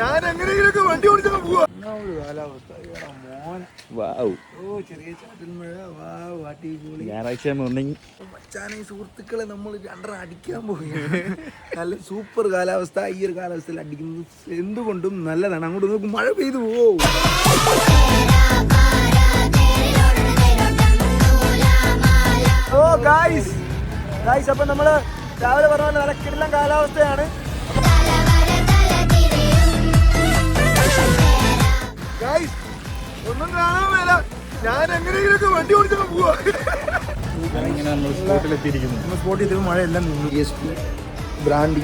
ഞാൻ എങ്ങനെയെങ്കിലൊക്കെ വണ്ടി ഓടിച്ചൊക്കെ പോവാ. ഞായറാഴ്ച മോർണിംഗ് മച്ചാനെ സുഹൃത്തുക്കളെ നമ്മൾ രണ്ടര അടിക്കാൻ പോയി. നല്ല സൂപ്പർ കാലാവസ്ഥ. ഈ ഒരു കാലാവസ്ഥയിൽ അടിക്കുന്നത് എന്തുകൊണ്ടും നല്ലതാണ്. അങ്ങോട്ട് നോക്കും മഴ പെയ്തു പോവും. ഓ ഗായ്സ് അപ്പൊ നമ്മള് രാവിലെ പറഞ്ഞ പോലെ നല്ല കിടിലൻ കാലാവസ്ഥയാണ്. ഗായ്സ് ഒന്നും കാണാൻ മേല. ഞാൻ എങ്ങനെയെങ്കിലൊക്കെ വണ്ടി ഓടിച്ചൊക്കെ പോവാ. നമ്മൾ സ്പോട്ടിലെത്തിയിരിക്കുന്നു. സ്പോട്ടിൽ മഴയെല്ലാം നിന്നു. ബ്രാൻഡി